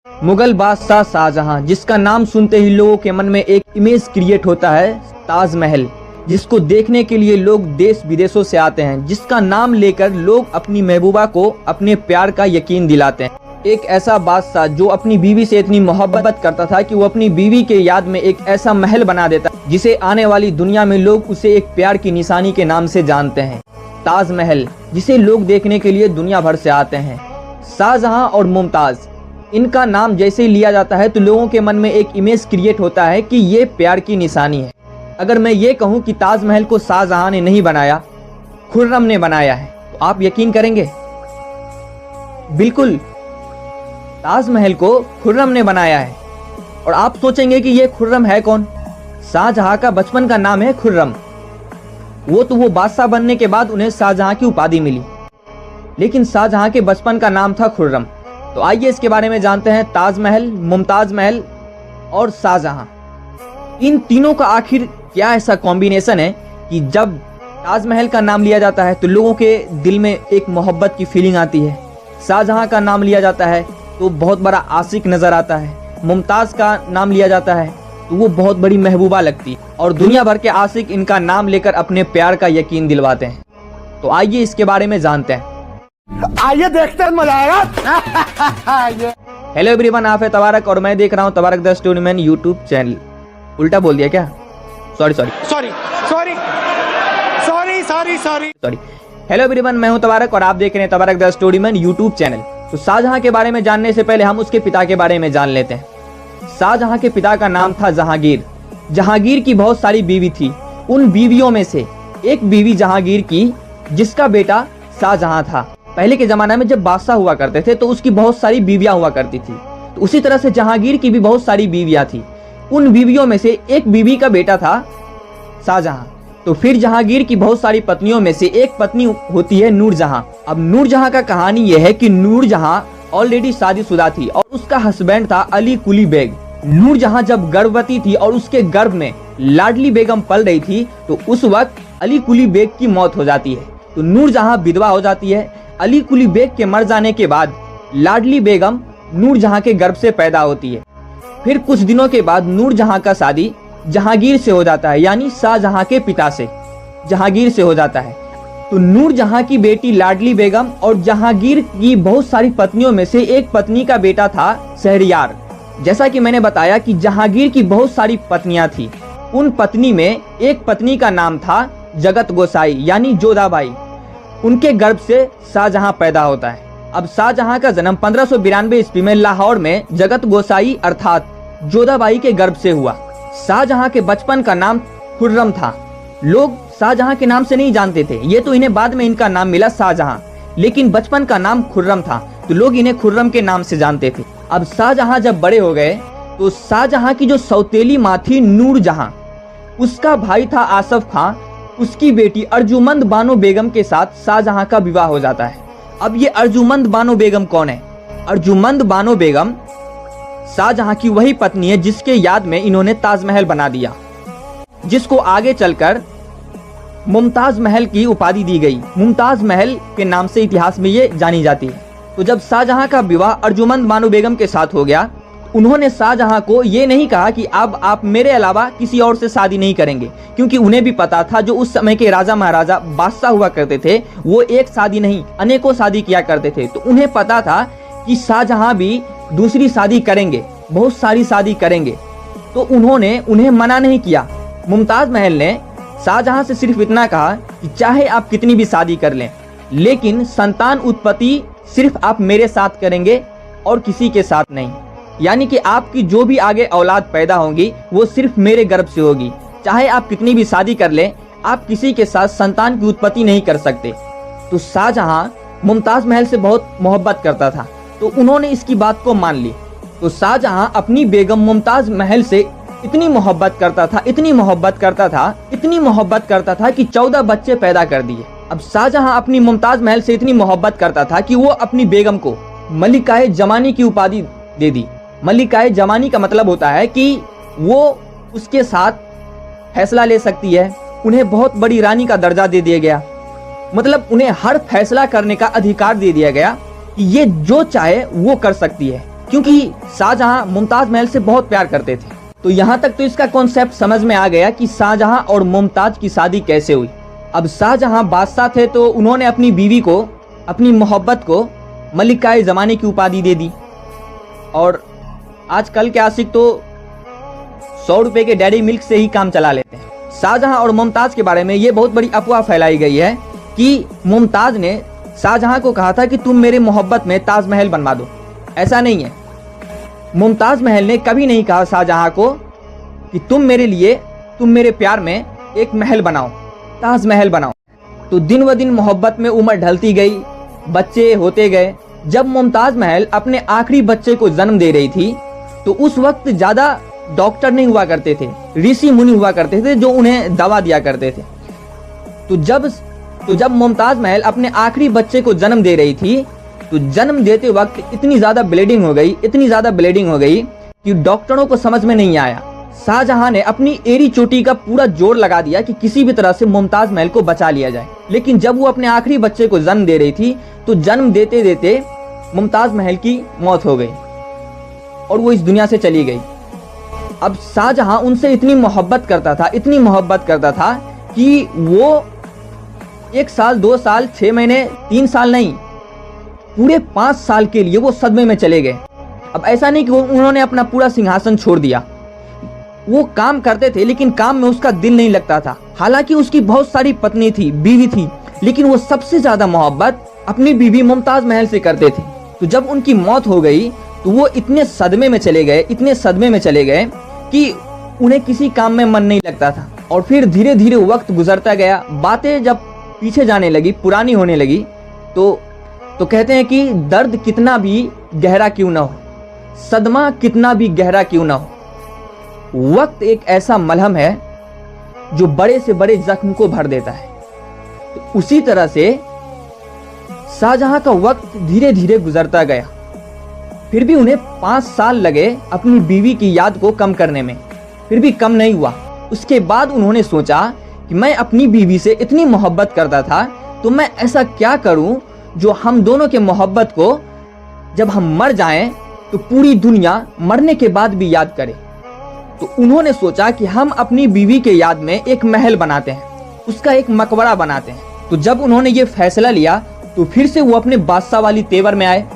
मुगल बादशाह शाहजहां, जिसका नाम सुनते ही लोगों के मन में एक इमेज क्रिएट होता है, ताजमहल, जिसको देखने के लिए लोग देश विदेशों से आते हैं, जिसका नाम लेकर लोग अपनी महबूबा को अपने प्यार का यकीन दिलाते हैं। एक ऐसा बादशाह जो अपनी बीवी से इतनी मोहब्बत करता था कि वो अपनी बीवी के याद में एक ऐसा महल बना देता जिसे आने वाली दुनिया में लोग उसे एक प्यार की निशानी के नाम से जानते हैं, ताजमहल, जिसे लोग देखने के लिए दुनिया भर से आते हैं। शाहजहां और मुमताज, इनका नाम जैसे ही लिया जाता है तो लोगों के मन में एक इमेज क्रिएट होता है कि ये प्यार की निशानी है। अगर मैं ये कहूँ कि ताजमहल को शाहजहां ने नहीं बनाया, खुर्रम ने बनाया है, तो आप यकीन करेंगे? बिल्कुल, ताजमहल को खुर्रम ने बनाया है। और आप सोचेंगे कि ये खुर्रम है कौन? शाहजहां का बचपन का नाम है खुर्रम। वो बादशाह बनने के बाद उन्हें शाहजहां की उपाधि मिली, लेकिन शाहजहां के बचपन का नाम था खुर्रम। तो आइए इसके बारे में जानते हैं। ताजमहल, मुमताज महल और शाहजहां, इन तीनों का आखिर क्या ऐसा कॉम्बिनेशन है कि जब ताजमहल का नाम लिया जाता है तो लोगों के दिल में एक मोहब्बत की फीलिंग आती है, शाहजहां का नाम लिया जाता है तो बहुत बड़ा आशिक नजर आता है, मुमताज का नाम लिया जाता है तो वो बहुत बड़ी महबूबा लगती है, और दुनिया भर के आशिक इनका नाम लेकर अपने प्यार का यकीन दिलवाते हैं। तो आइए इसके बारे में जानते हैं। आइए देखते हैं, मजा आएगा। हेलो एवरीवन, आप है तबारक और मैं देख रहा हूँ तबारक द स्टोरीमैन यूट्यूब चैनल। उल्टा बोल दिया क्या? सॉरी। हेलो एवरीवन, मैं हूँ तबारक और आप देख रहे हैं तबारक द स्टोरीमैन यूट्यूब चैनल। तो शाहजहां के बारे में जानने से पहले हम उसके पिता के बारे में जान लेते हैं। शाहजहां के पिता का नाम था जहांगीर। जहांगीर की बहुत सारी बीवी थी। उन बीवियों में से एक बीवी जहांगीर की, जिसका बेटा शाहजहां था। पहले के जमाने में जब बादशाह हुआ करते थे तो उसकी बहुत सारी बीवियां हुआ करती थी, तो उसी तरह से जहांगीर की भी बहुत सारी बीवियां थी। उन बीवियों में से एक बीवी का बेटा था शाहजहां। तो फिर जहांगीर की बहुत सारी पत्नियों में से एक पत्नी होती है नूरजहां। अब नूरजहां का कहानी यह है कि नूरजहां ऑलरेडी शादीशुदा थी और उसका हस्बैंड था अली कुली बेग। नूरजहां जब गर्भवती थी और उसके गर्भ में लाडली बेगम पल रही थी तो उस वक्त अली कुली बेग की मौत हो जाती है। तो नूरजहां विधवा हो जाती है। अली कुली बेग के मर जाने के बाद लाडली बेगम नूरजहां के गर्भ से पैदा होती है। फिर कुछ दिनों के बाद नूरजहां का शादी जहांगीर से हो जाता है, यानी शाहजहां के पिता से जहांगीर से हो जाता है। तो नूरजहां की बेटी लाडली बेगम और जहांगीर की बहुत सारी पत्नियों में से एक पत्नी का बेटा था शहरयार। जैसा कि मैंने बताया कि जहांगीर की बहुत सारी पत्नियां थी। उन पत्नी में एक पत्नी का नाम था जगत गोसाई, यानी जोधाबाई। उनके गर्भ से शाहजहां पैदा होता है। अब शाहजहां का जन्म 1592 ईस्वी में लाहौर में जगत गोसाई अर्थात जोधाबाई के गर्भ से हुआ। शाहजहां के बचपन का नाम खुर्रम था। लोग शाहजहां के नाम से नहीं जानते थे, ये तो इन्हें बाद में इनका नाम मिला शाहजहां, लेकिन बचपन का नाम खुर्रम था तो लोग इन्हें खुर्रम के नाम से जानते थे। अब शाहजहां जब बड़े हो गए तो शाहजहां की जो सौतेली माँ थी नूरजहां, उसका भाई था आसफ खां, उसकी बेटी अर्जुमंद बानो बेगम के साथ शाहजहां का विवाह हो जाता है। अब ये अर्जुमंद बानो बेगम कौन है? अर्जुमंद बानो बेगम शाहजहां की वही पत्नी है जिसके याद में इन्होंने ताजमहल बना दिया, जिसको आगे चलकर मुमताज महल की उपाधि दी गई। मुमताज महल के नाम से इतिहास में ये जानी जाती है। तो जब शाहजहां का विवाह अर्जुमंद बानो बेगम के साथ हो गया, उन्होंने शाहजहां को ये नहीं कहा कि अब आप मेरे अलावा किसी और से शादी नहीं करेंगे, क्योंकि उन्हें भी पता था जो उस समय के राजा महाराजा बादशाह हुआ करते थे वो एक शादी नहीं अनेकों शादी किया करते थे। तो उन्हें पता था कि शाहजहां भी दूसरी शादी करेंगे, बहुत सारी शादी करेंगे। तो उन्होंने उन्हें मना नहीं किया। मुमताज महल ने शाहजहां से सिर्फ इतना कहा कि चाहे आप कितनी भी शादी कर लें, लेकिन संतान उत्पत्ति सिर्फ आप मेरे साथ करेंगे और किसी के साथ नहीं, यानी कि आपकी जो भी आगे औलाद पैदा होगी वो सिर्फ मेरे गर्भ से होगी। चाहे आप कितनी भी शादी कर लें, आप किसी के साथ संतान की उत्पत्ति नहीं कर सकते। तो शाहजहां मुमताज महल से बहुत मोहब्बत करता था, तो उन्होंने इसकी बात को मान ली। तो शाहजहां अपनी बेगम मुमताज महल से इतनी मोहब्बत करता था, इतनी मोहब्बत करता था कि 14 बच्चे पैदा कर दिए। अब शाहजहां अपनी मुमताज महल से इतनी मोहब्बत करता था कि वो अपनी बेगम को मलिकाए जमानी की उपाधि दे दी। मलिकाए जमानी का मतलब होता है कि वो उसके साथ फैसला ले सकती है। उन्हें बहुत बड़ी रानी का दर्जा दे दिया गया, मतलब उन्हें हर फैसला करने का अधिकार दे दिया गया कि ये जो चाहे वो कर सकती है। क्योंकि शाहजहां मुमताज महल से बहुत प्यार करते थे। तो यहाँ तक तो इसका कॉन्सेप्ट समझ में आ गया कि शाहजहां और मुमताज की शादी कैसे हुई। अब शाहजहां बादशाह थे तो उन्होंने अपनी बीवी को, अपनी मोहब्बत को मलिकाए ज़माने की उपाधि दे दी। और आजकल के आशिक तो 100 रुपए के डेयरी मिल्क से ही काम चला लेते हैं। शाहजहां और मुमताज के बारे में ये बहुत बड़ी अफवाह फैलाई गई है कि मुमताज ने शाहजहां को कहा था कि तुम मेरे मोहब्बत में ताजमहल बनवा दो। ऐसा नहीं है। मुमताज महल ने कभी नहीं कहा शाहजहां को कि तुम मेरे प्यार में एक महल बनाओ, ताजमहल बनाओ। तो दिन व दिन मोहब्बत में उम्र ढलती गई, बच्चे होते गए। जब मुमताज महल अपने आखिरी बच्चे को जन्म दे रही थी तो उस वक्त ज़्यादा डॉक्टर नहीं हुआ करते थे, ऋषि मुनि हुआ करते थे जो उन्हें दवा दिया करते थे। तो जब मुमताज महल अपने आखिरी बच्चे को जन्म दे रही थी तो जन्म देते वक्त इतनी ज़्यादा ब्लीडिंग हो गई कि डॉक्टरों को समझ में नहीं आया। शाहजहां ने अपनी एड़ी चोटी का पूरा जोर लगा दिया कि किसी भी तरह से मुमताज महल को बचा लिया जाए। लेकिन जब वो अपने आखिरी बच्चे को जन्म दे रही थी तो जन्म देते देते मुमताज महल की मौत हो गई और वो इस दुनिया से चली गई। अब शाहजहां उनसे इतनी मोहब्बत करता था कि वो 1 साल, 2 साल, 6 महीने, 3 साल नहीं, पूरे 5 साल के लिए वो सदमे में चले गए। अब ऐसा नहीं कि उन्होंने अपना पूरा सिंहासन छोड़ दिया। वो काम करते थे लेकिन काम में उसका दिल नहीं लगता था। हालांकि उसकी बहुत सारी पत्नी थी, बीवी थी, लेकिन वो सबसे ज्यादा मोहब्बत अपनी बीवी मुमताज महल से करते थे। तो जब उनकी मौत हो गई तो वो इतने सदमे में चले गए कि उन्हें किसी काम में मन नहीं लगता था। और फिर धीरे धीरे वक्त गुजरता गया, बातें जब पीछे जाने लगी, पुरानी होने लगी, तो कहते हैं कि दर्द कितना भी गहरा क्यों ना हो, सदमा कितना भी गहरा क्यों ना हो, वक्त एक ऐसा मलहम है जो बड़े से बड़े जख्म को भर देता है। तो उसी तरह से शाहजहां का वक्त धीरे धीरे गुजरता गया। फिर भी उन्हें 5 साल लगे अपनी बीवी की याद को कम करने में, फिर भी कम नहीं हुआ। उसके बाद उन्होंने सोचा कि मैं अपनी बीवी से इतनी मोहब्बत करता था तो मैं ऐसा क्या करूं जो हम दोनों के मोहब्बत को जब हम मर जाएं तो पूरी दुनिया मरने के बाद भी याद करे। तो उन्होंने सोचा कि हम अपनी बीवी के याद में एक महल बनाते हैं, उसका एक मकबरा बनाते हैं। तो जब उन्होंने ये फैसला लिया तो फिर से वो अपने बादशाह वाली तेवर में आए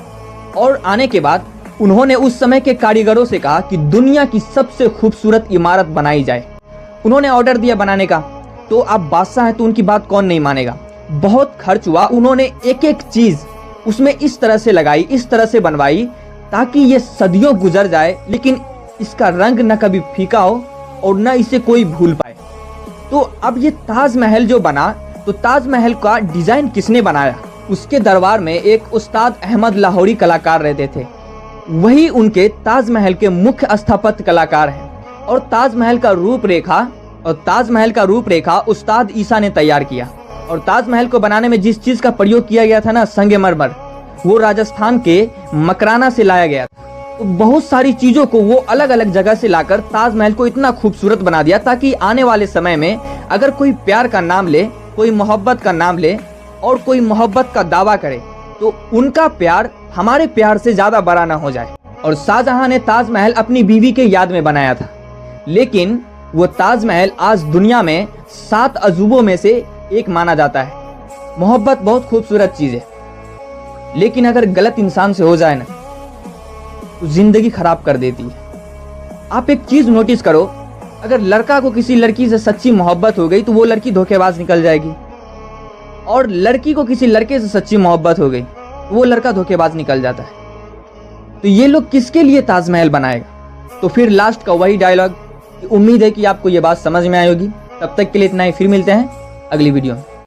और आने के बाद उन्होंने उस समय के कारीगरों से कहा कि दुनिया की सबसे खूबसूरत इमारत बनाई जाए। उन्होंने ऑर्डर दिया बनाने का। तो अब बादशाह है तो उनकी बात कौन नहीं मानेगा। बहुत खर्च हुआ, उन्होंने एक एक चीज उसमें इस तरह से लगाई, इस तरह से बनवाई ताकि ये सदियों गुजर जाए लेकिन इसका रंग न कभी फीका हो और न इसे कोई भूल पाए। तो अब ये ताजमहल जो बना, तो ताजमहल का डिजाइन किसने बनाया? उसके दरबार में एक उस्ताद अहमद लाहौरी कलाकार रहते थे, वही उनके ताजमहल के मुख्य स्थापत्य कलाकार हैं। और ताजमहल का रूपरेखा उस्ताद ईसा ने तैयार किया। और ताजमहल को बनाने में जिस चीज का प्रयोग किया गया था ना, संगमरमर, वो राजस्थान के मकराना से लाया गया था। तो बहुत सारी चीजों को वो अलग अलग जगह से लाकर ताजमहल को इतना खूबसूरत बना दिया ताकि आने वाले समय में अगर कोई प्यार का नाम ले, कोई मोहब्बत का नाम ले और कोई मोहब्बत का दावा करे तो उनका प्यार हमारे प्यार से ज्यादा बड़ा ना हो जाए। और शाहजहां ने ताजमहल अपनी बीवी के याद में बनाया था, लेकिन वो ताजमहल आज दुनिया में 7 अजूबों में से एक माना जाता है। मोहब्बत बहुत खूबसूरत चीज है, लेकिन अगर गलत इंसान से हो जाए ना तो जिंदगी खराब कर देती है। आप एक चीज नोटिस करो, अगर लड़का को किसी लड़की से सच्ची मोहब्बत हो गई तो वो लड़की धोखेबाज निकल जाएगी, और लड़की को किसी लड़के से सच्ची मोहब्बत हो गई तो वो लड़का धोखेबाज निकल जाता है। तो ये लोग किसके लिए ताजमहल बनाएगा? तो फिर लास्ट का वही डायलॉग। उम्मीद है कि आपको ये बात समझ में आई होगी। तब तक के लिए इतना ही, फिर मिलते हैं अगली वीडियो में।